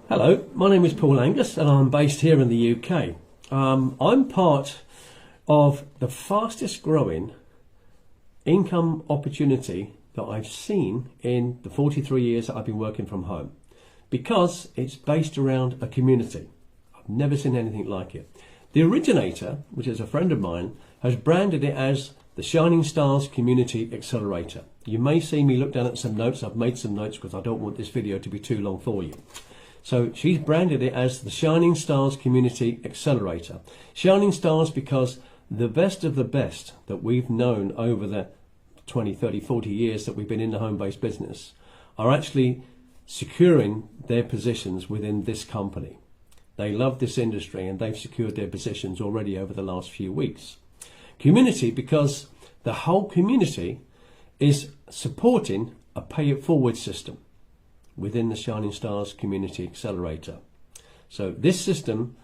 Hello, my name is Paul Angus and I'm based here in the UK. I'm part of the fastest growing income opportunity that I've seen in the 43 years that I've been working from home, because it's based around a community. I've never seen anything like it. The originator, which is a friend of mine, has branded it as the Shining Stars Community Accelerator. You may see me look down at some notes. I've made some notes because I don't want this video to be too long for you. So she's branded it as the Shining Stars Community Accelerator. Shining Stars because the best of the best that we've known over the 20, 30, 40 years that we've been in the home-based business are actually securing their positions within this company. They love this industry and they've secured their positions already over the last few weeks. Community because the whole community is supporting a pay-it-forward system within the Shining Stars Community Accelerator. So this system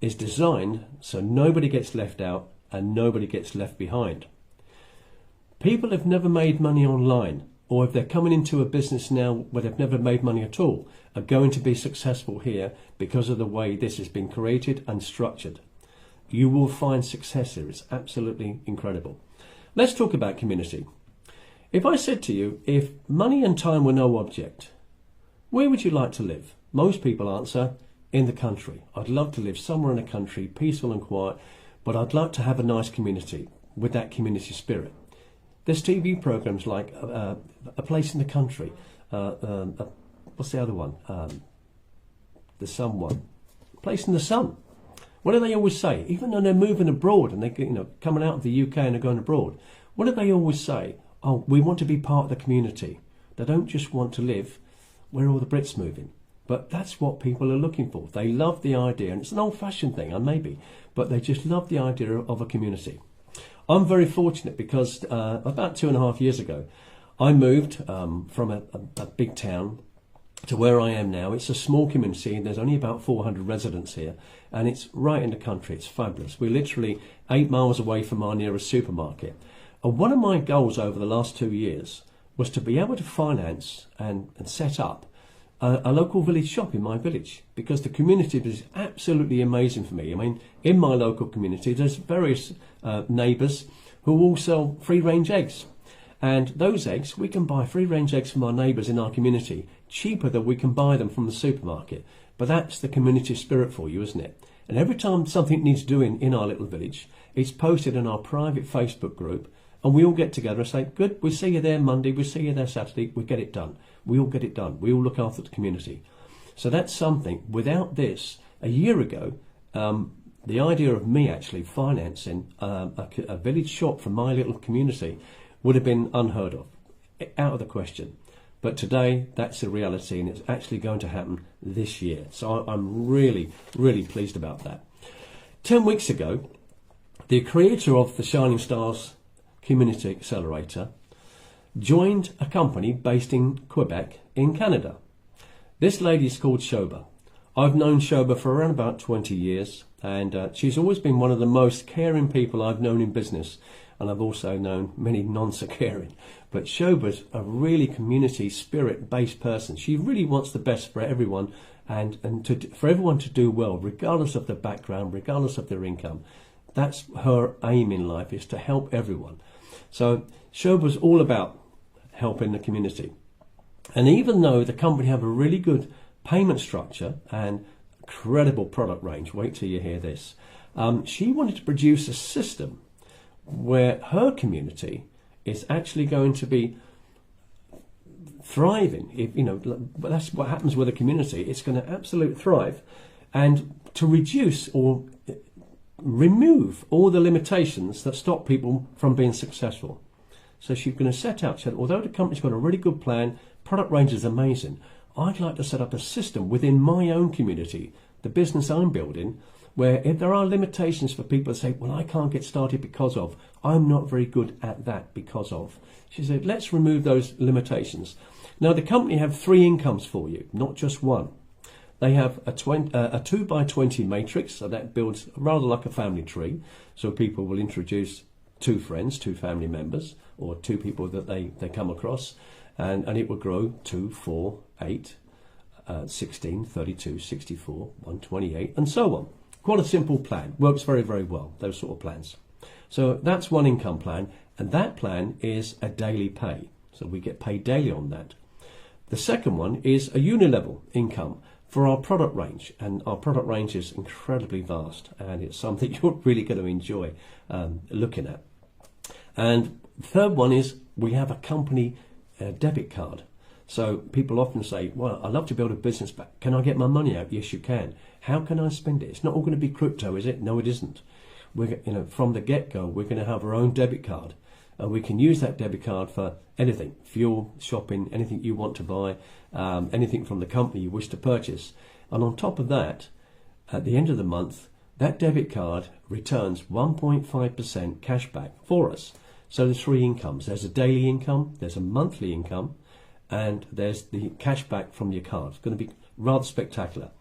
is designed so nobody gets left out and nobody gets left behind. People have never made money online, or if they're coming into a business now where they've never made money at all, are going to be successful here because of the way this has been created and structured. You will find success here. It's absolutely incredible. Let's talk about community. If I said to you, if money and time were no object, where would you like to live? Most people answer, in the country. I'd love to live somewhere in the country, peaceful and quiet, but I'd like to have a nice community with that community spirit. There's TV programs like A Place in the Country. What's the other one? The Sun one. Place in the Sun. What do they always say? Even though they're moving abroad and they're coming out of the UK and they're going abroad, what do they always say? Oh, we want to be part of the community. They don't just want to live where all the Brits moving. But that's what people are looking for. They love the idea, and it's an old-fashioned thing, maybe, but they just love the idea of a community. I'm very fortunate because about 2.5 years ago, I moved from a big town to where I am now. It's a small community and there's only about 400 residents here, and it's right in the country. It's fabulous. We're literally 8 miles away from our nearest supermarket. And one of my goals over the last 2 years was to be able to finance and set up a local village shop in my village, because the community is absolutely amazing for me. I mean, in my local community, there's various neighbours who all sell free-range eggs. And those eggs, we can buy free-range eggs from our neighbours in our community cheaper than we can buy them from the supermarket. But that's the community spirit for you, isn't it? And every time something needs doing in our little village, it's posted in our private Facebook group, and we all get together and say, good, we'll see you there Monday, we'll see you there Saturday, we'll get it done. We all get it done. We all look after the community. So that's something. Without this, a year ago, the idea of me actually financing a village shop from my little community would have been unheard of, out of the question. But today, that's a reality, and it's actually going to happen this year. So I'm really, really pleased about that. 10 weeks ago, the creator of the Shining Stars Community Accelerator joined a company based in Quebec in Canada. This lady is called Shoba. I've known Shoba for around about 20 years, and she's always been one of the most caring people I've known in business, and I've also known many non-so-caring. But Shoba's a really community spirit based person. She really wants the best for everyone, and for everyone to do well, regardless of their background, regardless of their income. That's her aim in life, is to help everyone. So Shoba's all about helping the community. And even though the company have a really good payment structure and credible product range, wait till you hear this, she wanted to produce a system where her community is actually going to be thriving. But that's what happens with a community. It's going to absolutely thrive, and to reduce or remove all the limitations that stop people from being successful. So she's going to set out, she said, although the company's got a really good plan, product range is amazing, I'd like to set up a system within my own community, the business I'm building, where if there are limitations for people to say, well, I can't get started because of, I'm not very good at that because of. She said, let's remove those limitations. Now, the company have 3 incomes for you, not just one. They have a 2x20 matrix, so that builds rather like a family tree. So people will introduce 2 friends, 2 family members, or 2 people that they come across, and it will grow 2, 4, 8, 16, 32, 64, 128, and so on. Quite a simple plan. Works very, very well, those sort of plans. So that's one income plan, and that plan is a daily pay. So we get paid daily on that. The second one is a unilevel income for our product range, and our product range is incredibly vast, and it's something you're really going to enjoy looking at. And the third one is we have a company debit card. So people often say, well, I'd love to build a business, but can I get my money out? Yes, you can. How can I spend it? It's not all going to be crypto, is it? No, it isn't. We're, from the get-go, we're going to have our own debit card. And we can use that debit card for anything, fuel, shopping, anything you want to buy, anything from the company you wish to purchase. And on top of that, at the end of the month, that debit card returns 1.5% cash back for us. So there's three incomes. There's a daily income, there's a monthly income, and there's the cash back from your card. It's going to be rather spectacular.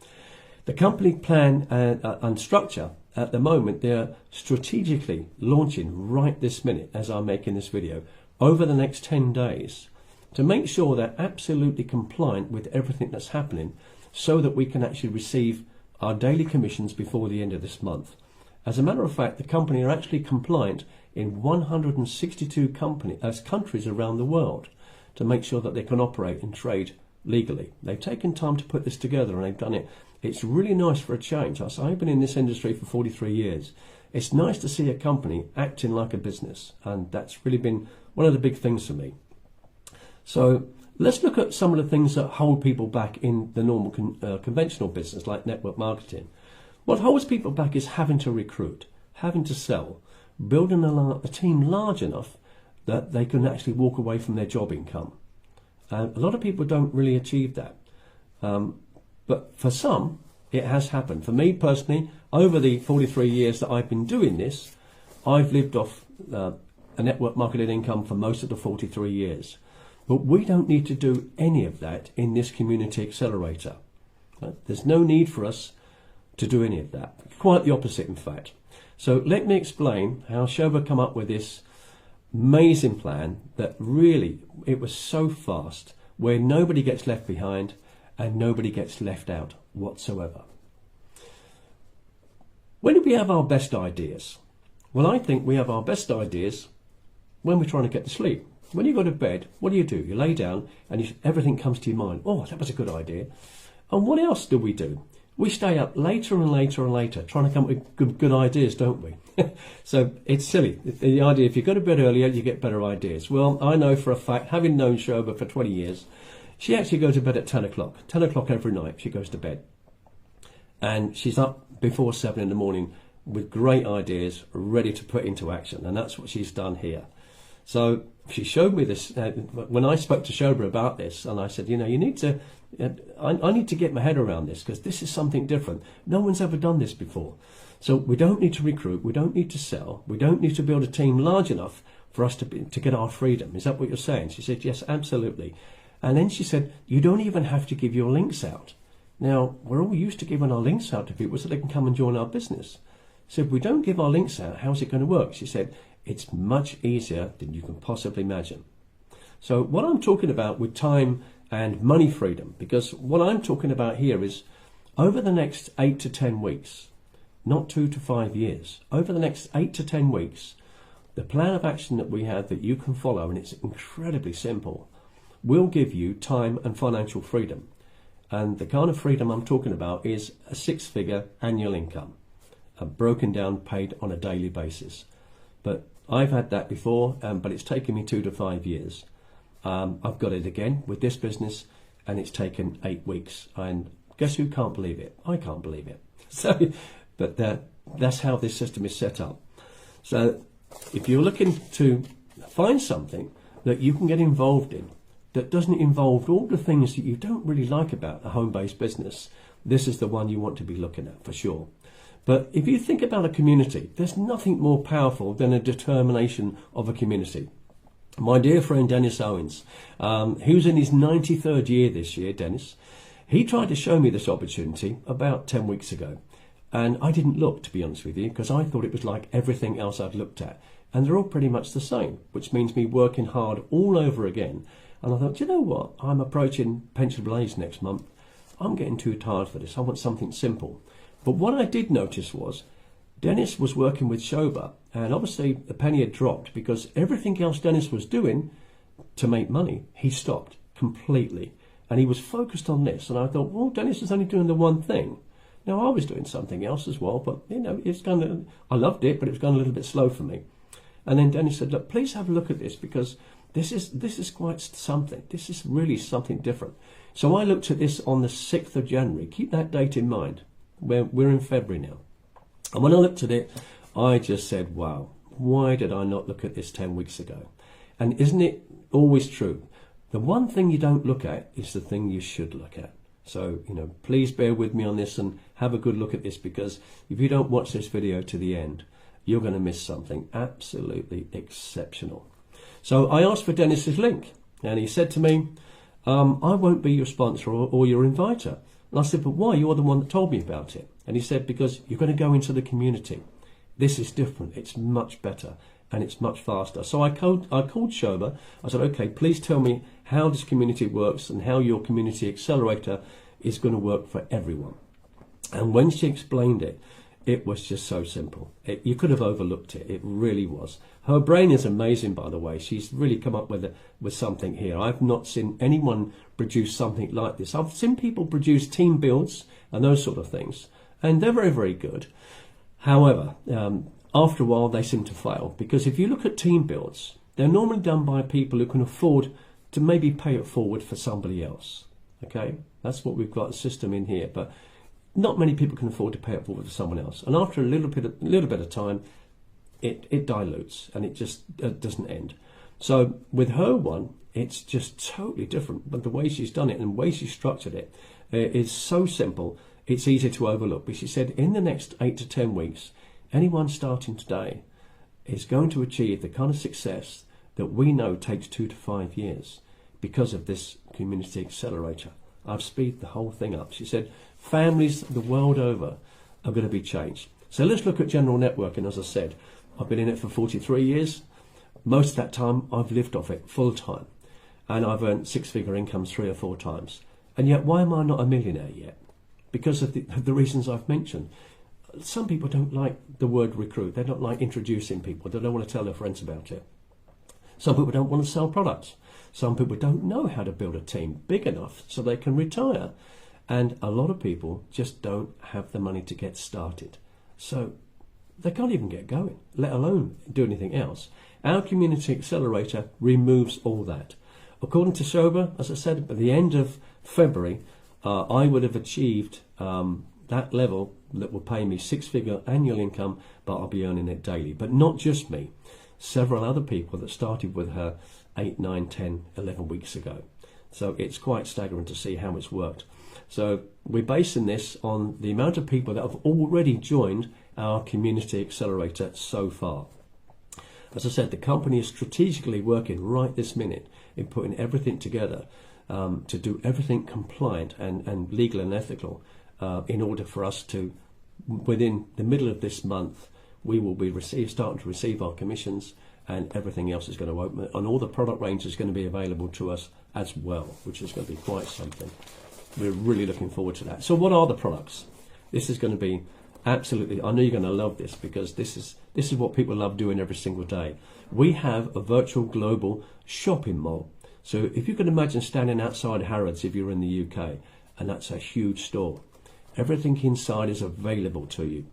The company plan and structure, at the moment, they're strategically launching right this minute as I'm making this video, over the next 10 days, to make sure they're absolutely compliant with everything that's happening, so that we can actually receive our daily commissions before the end of this month. As a matter of fact, the company are actually compliant in 162 countries around the world, to make sure that they can operate and trade legally. They've taken time to put this together, and they've done it. It's really nice for a change. I've been in this industry for 43 years. It's nice to see a company acting like a business, and that's really been one of the big things for me. So let's look at some of the things that hold people back in the normal conventional business, like network marketing. What holds people back is having to recruit, having to sell, building a team large enough that they can actually walk away from their job income. A lot of people don't really achieve that. But for some, it has happened. For me personally, over the 43 years that I've been doing this, I've lived off a network marketing income for most of the 43 years. But we don't need to do any of that in this community accelerator. There's no need for us to do any of that. Quite the opposite, in fact. So let me explain how Shobha come up with this amazing plan that really, it was so fast, where nobody gets left behind and nobody gets left out whatsoever. When do we have our best ideas? Well, I think we have our best ideas when we're trying to get to sleep. When you go to bed, what do? You lay down and everything comes to your mind. Oh, that was a good idea. And what else do? We stay up later and later and later trying to come up with good ideas, don't we? So it's silly. The idea, if you go to bed earlier, you get better ideas. Well, I know for a fact, having known Shobha for 20 years, she actually goes to bed at 10 o'clock. 10 o'clock every night she goes to bed. And she's up before 7 in the morning with great ideas ready to put into action. And that's what she's done here. So she showed me this when I spoke to Shobha about this, and I said, you need to, I need to get my head around this, because this is something different. No one's ever done this before. So we don't need to recruit, we don't need to sell, we don't need to build a team large enough for us to get our freedom. Is that what you're saying? She said, yes, absolutely. And then she said, you don't even have to give your links out. Now, we're all used to giving our links out to people so they can come and join our business. So if we don't give our links out, how's it going to work? She said, it's much easier than you can possibly imagine. So what I'm talking about with time and money freedom, because what I'm talking about here is over the next 8 to 10 weeks, not 2 to 5 years, over the next 8 to 10 weeks, the plan of action that we have that you can follow, and it's incredibly simple, will give you time and financial freedom. And the kind of freedom I'm talking about is a 6-figure annual income, broken down, paid on a daily basis. But I've had that before, but it's taken me 2 to 5 years. I've got it again with this business, and it's taken 8 weeks. And guess who can't believe it? I can't believe it. So, but that's how this system is set up. So if you're looking to find something that you can get involved in that doesn't involve all the things that you don't really like about a home-based business, this is the one you want to be looking at for sure. But if you think about a community, there's nothing more powerful than a determination of a community. My dear friend Dennis Owens, who's in his 93rd year this year, Dennis, he tried to show me this opportunity about 10 weeks ago. And I didn't look, to be honest with you, because I thought it was like everything else I'd looked at. And they're all pretty much the same, which means me working hard all over again. And I thought, you know what? I'm approaching pensionable age next month. I'm getting too tired for this. I want something simple. But what I did notice was Dennis was working with Shobha, and obviously the penny had dropped because everything else Dennis was doing to make money, he stopped completely. And he was focused on this. And I thought, well, Dennis is only doing the one thing. Now, I was doing something else as well, but, I loved it, but it was going a little bit slow for me. And then Dennis said, look, please have a look at this because this is quite something. This is really something different. So I looked at this on the 6th of January. Keep that date in mind. We're in February now. And when I looked at it, I just said, wow, why did I not look at this 10 weeks ago? And isn't it always true? The one thing you don't look at is the thing you should look at. So, please bear with me on this and have a good look at this, because if you don't watch this video to the end, you're going to miss something absolutely exceptional. So I asked for Dennis's link, and he said to me, I won't be your sponsor or your inviter. And I said, but why? You're the one that told me about it. And he said, because you're going to go into the community. This is different. It's much better and it's much faster. So I called Shobha. I said, okay, please tell me how this community works and how your community accelerator is going to work for everyone. And when she explained it, it was just so simple. You could have overlooked it. It really was. Her brain is amazing, by the way. She's really come up with something here. I've not seen anyone produce something like this. I've seen people produce team builds and those sort of things, and they're very, very good. However, after a while, they seem to fail, because if you look at team builds, they're normally done by people who can afford to maybe pay it forward for somebody else. Okay, that's what we've got a system in here, but not many people can afford to pay it forward for someone else. And after a little bit of time, it dilutes and it just doesn't end. So with her one, it's just totally different. But the way she's done it and the way she structured it is so simple, it's easy to overlook. But she said in the next 8 to 10 weeks, anyone starting today is going to achieve the kind of success that we know takes 2 to 5 years because of this community accelerator. I've speeded the whole thing up. She said families the world over are going to be changed. So let's look at General Networking. As I said, I've been in it for 43 years. Most of that time I've lived off it full time, and I've earned 6-figure incomes 3 or 4 times. And yet, why am I not a millionaire yet? Because of the reasons I've mentioned. Some people don't like the word recruit. They don't like introducing people. They don't want to tell their friends about it. Some people don't want to sell products. Some people don't know how to build a team big enough so they can retire. And a lot of people just don't have the money to get started. So they can't even get going, let alone do anything else. Our community accelerator removes all that. According to Shobha, as I said, by the end of February, I would have achieved that level that will pay me 6-figure annual income, but I'll be earning it daily. But not just me. Several other people that started with her 8, 9, 10, 11 weeks ago. So it's quite staggering to see how it's worked. So we're basing this on the amount of people that have already joined our community accelerator so far. As I said, the company is strategically working right this minute in putting everything together to do everything compliant and legal and ethical in order for us to, within the middle of this month, we will be starting to receive our commissions, and everything else is going to open, and all the product range is going to be available to us as well, which is going to be quite something. We're really looking forward to that. So what are the products? This is going to be absolutely, I know you're going to love this, because this is what people love doing every single day. We have a virtual global shopping mall. So if you can imagine standing outside Harrods if you're in the UK, and that's a huge store, everything inside is available to you.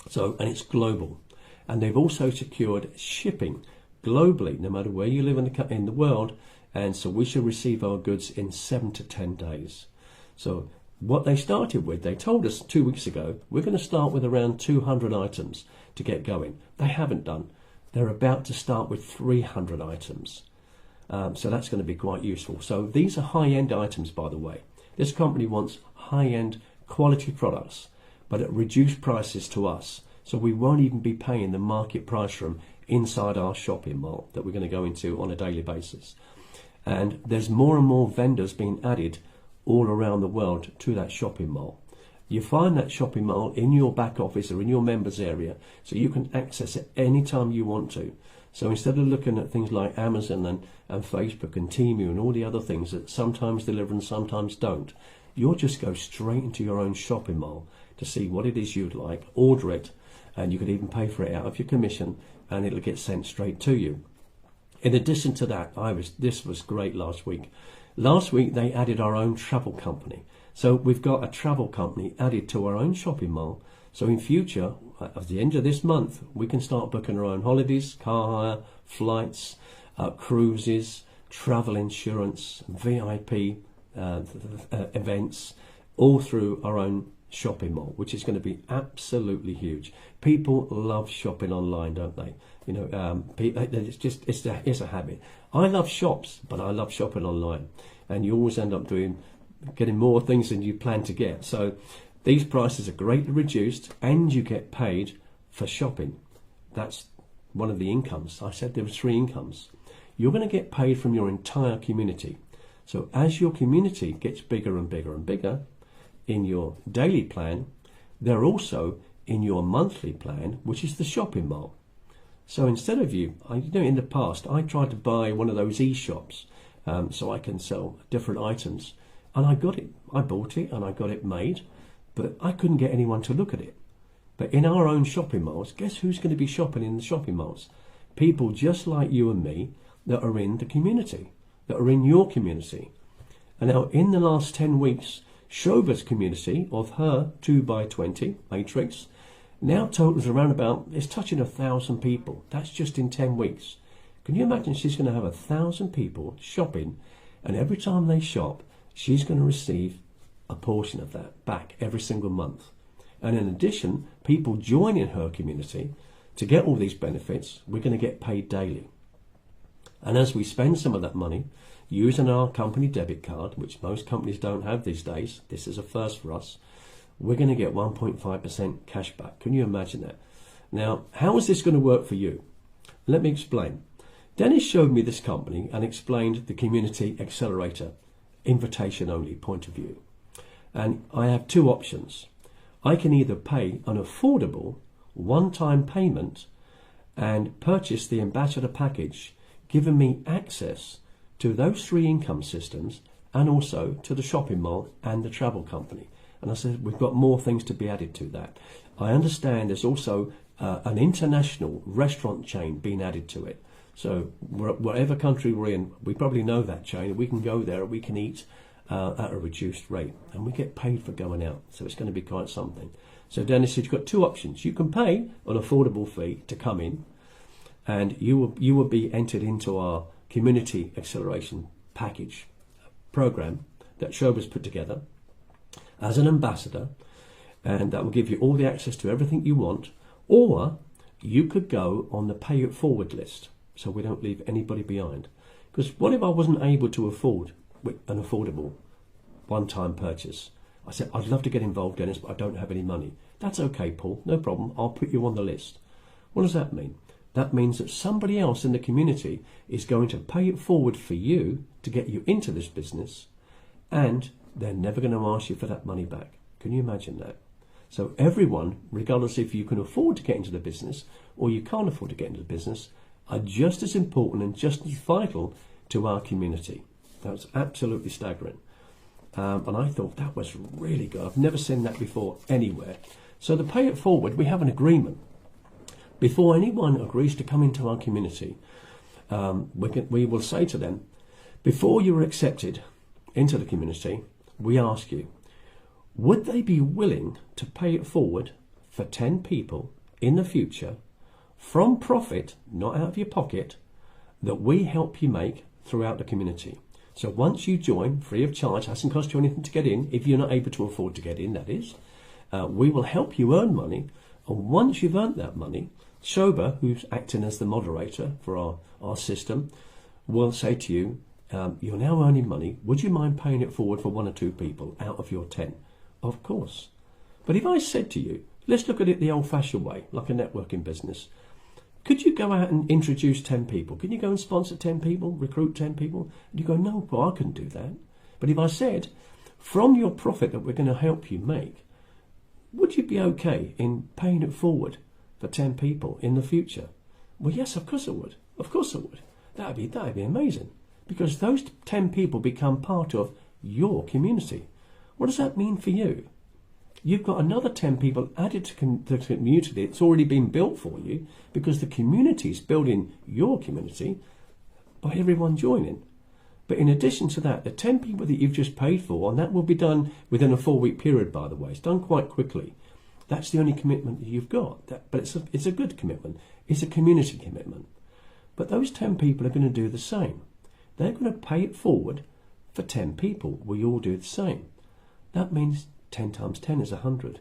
So, and it's global. And they've also secured shipping globally, no matter where you live in the world. And so we should receive our goods in 7 to 10 days. So what they started with, they told us 2 weeks ago, we're going to start with around 200 items to get going. They haven't done. They're about to start with 300 items. So that's going to be quite useful. So these are high-end items, by the way. This company wants high-end quality products, but at reduced prices to us. So we won't even be paying the market price for them inside our shopping mall that we're going to go into on a daily basis. And there's more and more vendors being added all around the world to that shopping mall. You find that shopping mall in your back office or in your members area, so you can access it anytime you want to. So instead of looking at things like Amazon and Facebook and Temu and all the other things that sometimes deliver and sometimes don't, You'll just go straight into your own shopping mall to see what it is you'd like, order it, and you could even pay for it out of your commission, and it'll get sent straight to you. In addition to that, this was great last week. Last week they added our own travel company. So we've got a travel company added to our own shopping mall. So in future, at the end of this month, we can start booking our own holidays, car hire, flights, cruises, travel insurance, VIP events, all through our own shopping mall, which is going to be absolutely huge. People love shopping online, don't they? You know, it's a habit. I love shops, but I love shopping online, and you always end up getting more things than you plan to get. So these prices are greatly reduced, and you get paid for shopping. That's one of the incomes. I said there were 3 incomes. You're going to get paid from your entire community. So as your community gets bigger and bigger and bigger, in your daily plan, they're also in your monthly plan, which is the shopping mall. So instead of in the past, I tried to buy one of those e-shops so I can sell different items, and I got it. I bought it and I got it made, but I couldn't get anyone to look at it. But in our own shopping malls, guess who's going to be shopping in the shopping malls? People just like you and me that are in the community, that are in your community. And now in the last 10 weeks, Shoba's community of her 2x20 matrix now totals around it's touching 1,000 people. That's just in 10 weeks. Can you imagine she's going to have 1,000 people shopping, and every time they shop, she's going to receive a portion of that back every single month. And in addition, people joining her community to get all these benefits, we're going to get paid daily. And as we spend some of that money using our company debit card, which most companies don't have these days, this is a first for us, we're going to get 1.5% cash back. Can you imagine that? Now, how is this going to work for you? Let me explain. Dennis showed me this company and explained the Community Accelerator, invitation only point of view. And I have 2 options. I can either pay an affordable one-time payment and purchase the Ambassador package, giving me access to those 3 income systems and also to the shopping mall and the travel company. And I said, we've got more things to be added to that. I understand there's also an international restaurant chain being added to it. So whatever country we're in, we probably know that chain. We can go there, we can eat at a reduced rate, and we get paid for going out. So it's going to be quite something. So Dennis said, you've got 2 options. You can pay an affordable fee to come in, and you will be entered into our Community Acceleration package program that Shoba's put together as an ambassador, and that will give you all the access to everything you want. Or you could go on the pay it forward list, so we don't leave anybody behind. Because what if I wasn't able to afford an affordable one-time purchase? I said, I'd love to get involved, Dennis, but I don't have any money. That's okay, Paul, no problem, I'll put you on the list. What does that mean? That means that somebody else in the community is going to pay it forward for you to get you into this business, and they're never going to ask you for that money back. Can you imagine that? So everyone, regardless if you can afford to get into the business or you can't afford to get into the business, are just as important and just as vital to our community. That's absolutely staggering. And I thought that was really good. I've never seen that before anywhere. So the pay it forward, we have an agreement. Before anyone agrees to come into our community, we will say to them, before you are accepted into the community, we ask you, would they be willing to pay it forward for 10 people in the future from profit, not out of your pocket, that we help you make throughout the community? So once you join, free of charge, hasn't cost you anything to get in, if you're not able to afford to get in, that is, we will help you earn money. And once you've earned that money, Shoba, who's acting as the moderator for our system, will say to you, you're now earning money. Would you mind paying it forward for 1 or 2 people out of your 10? Of course. But if I said to you, let's look at it the old-fashioned way, like a networking business. Could you go out and introduce 10 people? Can you go and sponsor 10 people, recruit 10 people? And you go, no, well, I couldn't do that. But if I said, from your profit that we're going to help you make, would you be okay in paying it forward for 10 people in the future? Well, yes, of course I would. Of course I would. That'd be amazing. Because those 10 people become part of your community. What does that mean for you? You've got another 10 people added to the community. It's already been built for you because the community is building your community by everyone joining. But in addition to that, the 10 people that you've just paid for, and that will be done within a 4-week period, by the way. It's done quite quickly. That's the only commitment that you've got. But it's a good commitment. It's a community commitment. But those 10 people are going to do the same. They're going to pay it forward for 10 people. We all do the same. That means 10 times 10 is 100.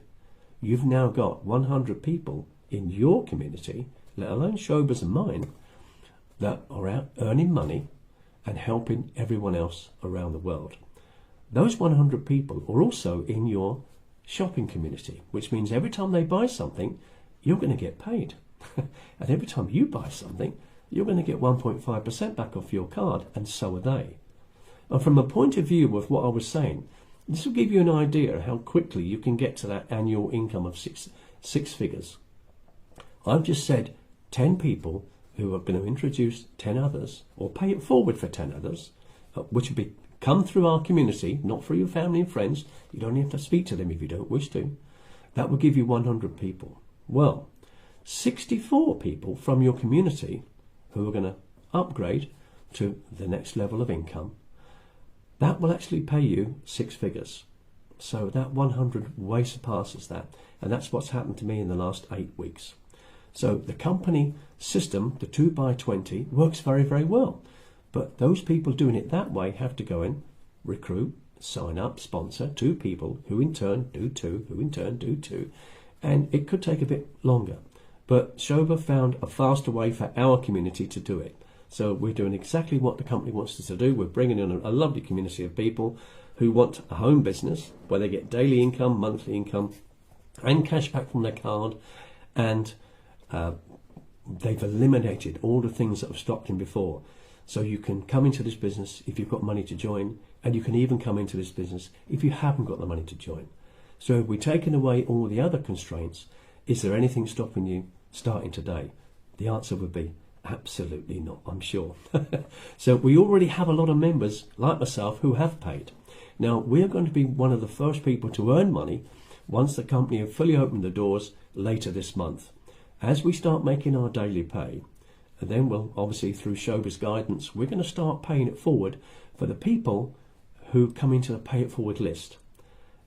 You've now got 100 people in your community, let alone Shoba's and mine, that are out earning money and helping everyone else around the world. Those 100 people are also in your shopping community, which means every time they buy something, you're going to get paid. And every time you buy something, you're going to get 1.5% back off your card, and so are they. And from a point of view of what I was saying, this will give you an idea of how quickly you can get to that annual income of six figures. I've just said 10 people who are going to introduce 10 others, or pay it forward for 10 others, which will be come through our community, not through your family and friends. You don't have to speak to them if you don't wish to. That will give you 100 people. Well, 64 people from your community who are going to upgrade to the next level of income. That will actually pay you 6 figures. So that 100 way surpasses that. And that's what's happened to me in the last 8 weeks. So the company system, the 2x20, works very, very well. But those people doing it that way have to go in, recruit, sign up, sponsor 2 people who in turn do 2, who in turn do 2. And it could take a bit longer. But Shoba found a faster way for our community to do it. So we're doing exactly what the company wants us to do. We're bringing in a lovely community of people who want a home business where they get daily income, monthly income, and cash back from their card. And they've eliminated all the things that have stopped them before. So you can come into this business if you've got money to join, and you can even come into this business if you haven't got the money to join. So if we've taken away all the other constraints, is there anything stopping you starting today? The answer would be absolutely not, I'm sure. So we already have a lot of members like myself who have paid. Now we're going to be one of the first people to earn money once the company have fully opened the doors later this month. As we start making our daily pay, and then we'll obviously through Shoba's guidance, we're going to start paying it forward for the people who come into the pay it forward list.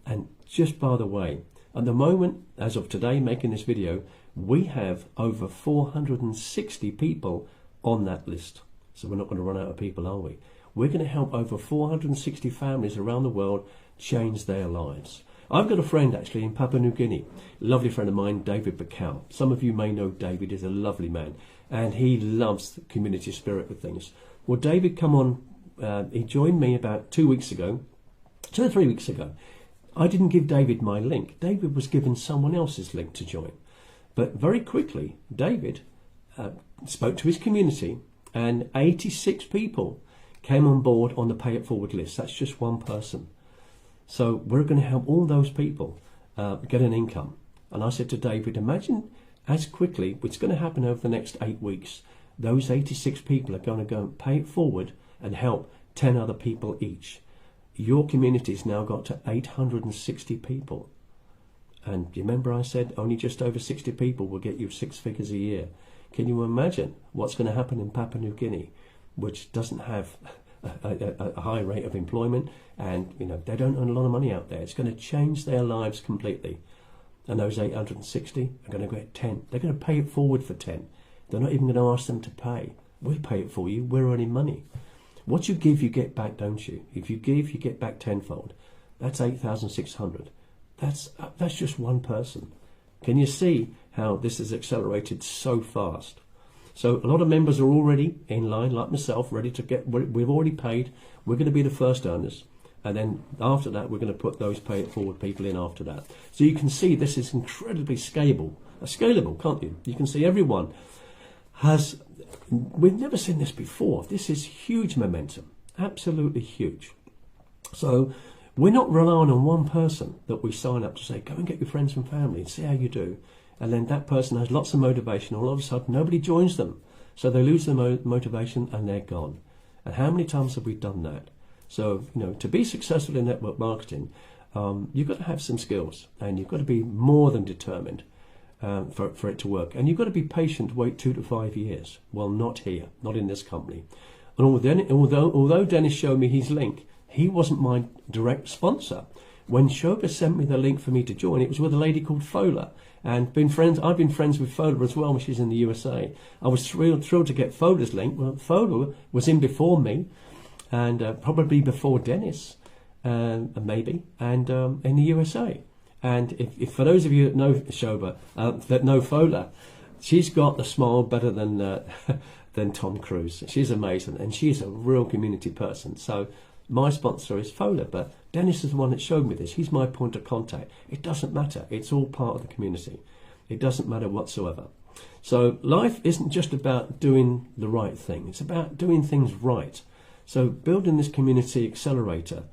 And just by the way, at the moment, as of today, making this video, we have over 460 people on that list. So we're not going to run out of people, are we? We're going to help over 460 families around the world change their lives. I've got a friend actually in Papua New Guinea, a lovely friend of mine, David Bacall. Some of you may know David. Is a lovely man, and he loves the community spirit of things. Well, David come on, he joined me about 2 weeks ago, 2 or 3 weeks ago. I didn't give David my link. David was given someone else's link to join. But very quickly, David spoke to his community, and 86 people came on board on the Pay It Forward list. That's just one person. So we're going to help all those people get an income. And I said to David, imagine as quickly, it's going to happen over the next 8 weeks, those 86 people are going to go and pay it forward and help 10 other people each. Your community's now got to 860 people. And do you remember I said only just over 60 people will get you 6 figures a year? Can you imagine what's going to happen in Papua New Guinea, which doesn't have a high rate of employment, and they don't earn a lot of money out there? It's going to change their lives completely. And those 860 are going to get 10. They're going to pay it forward for 10. They're not even going to ask them to pay. We pay it for you. We're earning money. What you give, you get back, don't you? If you give, you get back tenfold. That's 8,600. That's just one person. Can you see how this has accelerated so fast? So a lot of members are already in line, like myself, ready to get. We've already paid. We're going to be the first earners, and then after that, we're going to put those pay it forward people in after that. So you can see this is incredibly scalable, can't you? You can see everyone has. We've never seen this before. This is huge momentum, absolutely huge. So we're not relying on one person that we sign up to say, go and get your friends and family and see how you do. And then that person has lots of motivation. All of a sudden, nobody joins them. So they lose their motivation and they're gone. And how many times have we done that? So, to be successful in network marketing, you've got to have some skills, and you've got to be more than determined for it to work. And you've got to be patient, wait 2 to 5 years. Well, not here, not in this company. And although Dennis showed me his link, he wasn't my direct sponsor. When Shoba sent me the link for me to join, it was with a lady called Fola. And I've been friends with Fola as well when she's in the USA. I was thrilled to get Fola's link. Well, Fola was in before me, and probably before Dennis, maybe, and in the USA. And if for those of you that know Shoba, that know Fola, she's got the smile better than Tom Cruise. She's amazing, and she's a real community person. So my sponsor is Fola, but Dennis is the one that showed me this. He's my point of contact. It doesn't matter. It's all part of the community. It doesn't matter whatsoever. So life isn't just about doing the right thing. It's about doing things right. So building this community accelerator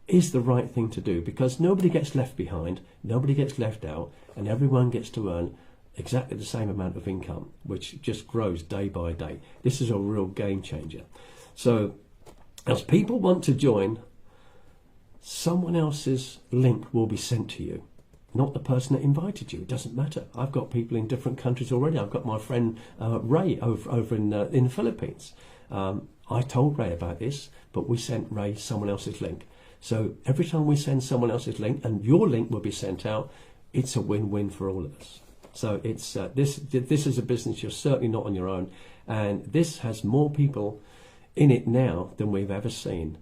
is the right thing to do, because nobody gets left behind, nobody gets left out, and everyone gets to earn exactly the same amount of income, which just grows day by day. This is a real game changer. So as people want to join, someone else's link will be sent to you, not the person that invited you. It doesn't matter. I've got people in different countries already. I've got my friend Ray over in the Philippines. I told Ray about this, but we sent Ray someone else's link. So every time we send someone else's link, and your link will be sent out, it's a win-win for all of us. So it's this is a business. You're certainly not on your own, and this has more people in it now than we've ever seen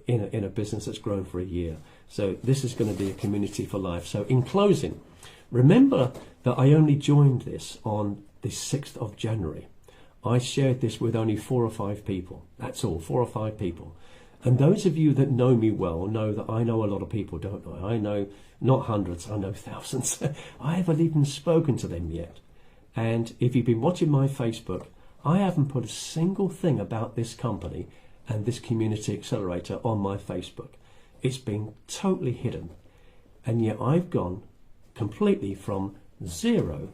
in a business that's grown for a year. So this is going to be a community for life. So in closing, remember that I only joined this on the 6th of January. I shared this with only 4 or 5 people. That's all, 4 or 5 people. And those of you that know me well know that I know a lot of people, don't I? I know not hundreds, I know thousands. I haven't even spoken to them yet. And if you've been watching my Facebook, I haven't put a single thing about this company and this community accelerator on my Facebook. It's been totally hidden. And yet I've gone completely from 0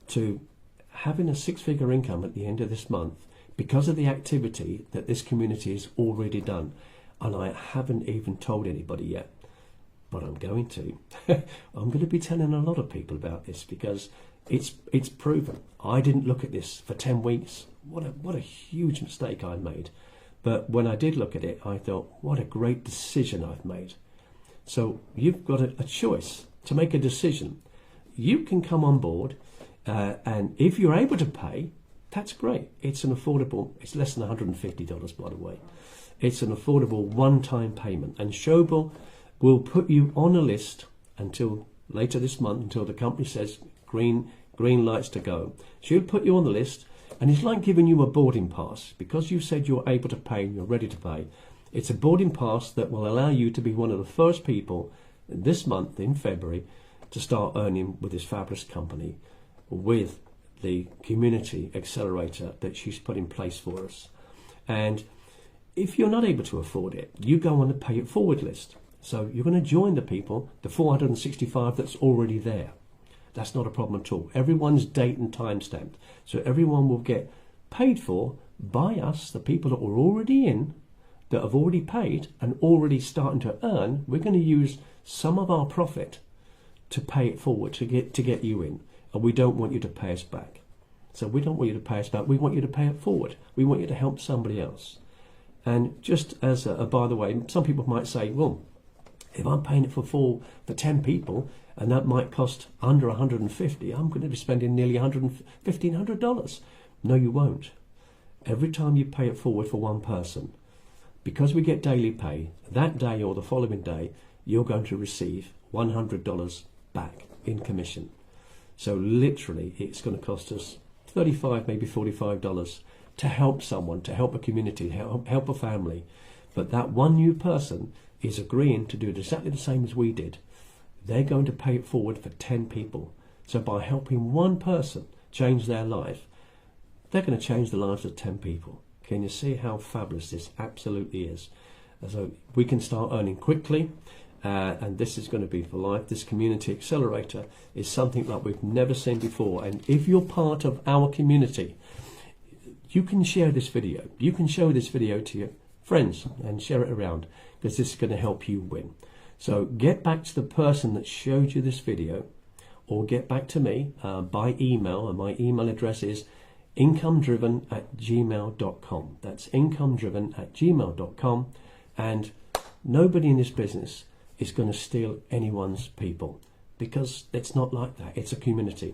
to having a 6-figure income at the end of this month because of the activity that this community has already done. And I haven't even told anybody yet, but I'm going to. I'm going to be telling a lot of people about this because it's proven. I didn't look at this for 10 weeks. What a huge mistake I made. But when I did look at it, I thought, what a great decision I've made. So you've got a choice to make a decision. You can come on board, and if you're able to pay, that's great. It's less than $150, by the way. It's an affordable one-time payment. And Shoba will put you on a list until later this month, until the company says green lights to go. She'll put you on the list, and it's like giving you a boarding pass. Because you said you're able to pay and you're ready to pay, it's a boarding pass that will allow you to be one of the first people this month in February to start earning with this fabulous company, with the community accelerator that she's put in place for us. And if you're not able to afford it, you go on the pay it forward list. So you're going to join the people, the 465 that's already there. That's not a problem at all. Everyone's date and time stamped. So everyone will get paid for by us, the people that were already in, that have already paid and already starting to earn. We're going to use some of our profit to pay it forward, to get you in. And we don't want you to pay us back. So we don't want you to pay us back. We want you to pay it forward. We want you to help somebody else. And just as by the way, some people might say, well, if I'm paying it for 10 people, and that might cost under $150, I'm going to be spending nearly $1,500. No, you won't. Every time you pay it forward for one person, because we get daily pay, that day or the following day, you're going to receive $100 back in commission. So literally, it's going to cost us $35, maybe $45 to help someone, to help a community, help a family. But that one new person is agreeing to do exactly the same as we did. They're going to pay it forward for 10 people. So by helping one person change their life, they're going to change the lives of 10 people. Can you see how fabulous this absolutely is? So we can start earning quickly, and this is going to be for life. This community accelerator is something like we've never seen before. And if you're part of our community, you can share this video. You can show this video to your friends and share it around, because this is going to help you win. So get back to the person that showed you this video, or get back to me by email, and my email address is incomedriven@gmail.com. That's incomedriven@gmail.com. And nobody in this business is going to steal anyone's people, because it's not like that. It's a community,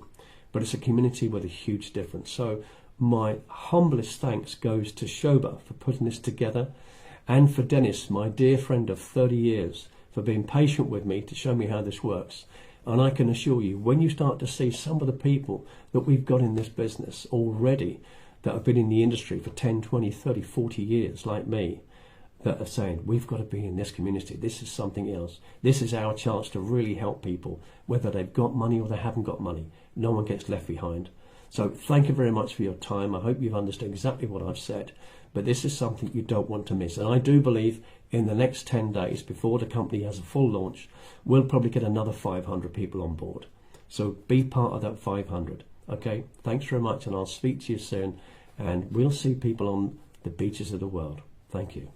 but it's a community with a huge difference. So my humblest thanks goes to Shoba for putting this together, and for Dennis, my dear friend of 30 years, for being patient with me to show me how this works. And I can assure you, when you start to see some of the people that we've got in this business already that have been in the industry for 10, 20, 30, 40 years, like me, that are saying, we've got to be in this community, this is something else, this is our chance to really help people, whether they've got money or they haven't got money. No one gets left behind. So thank you very much for your time. I hope you've understood exactly what I've said, but this is something you don't want to miss. And I do believe in the next 10 days, before the company has a full launch, we'll probably get another 500 people on board. So be part of that 500. Okay, thanks very much, and I'll speak to you soon, and we'll see people on the beaches of the world. Thank you.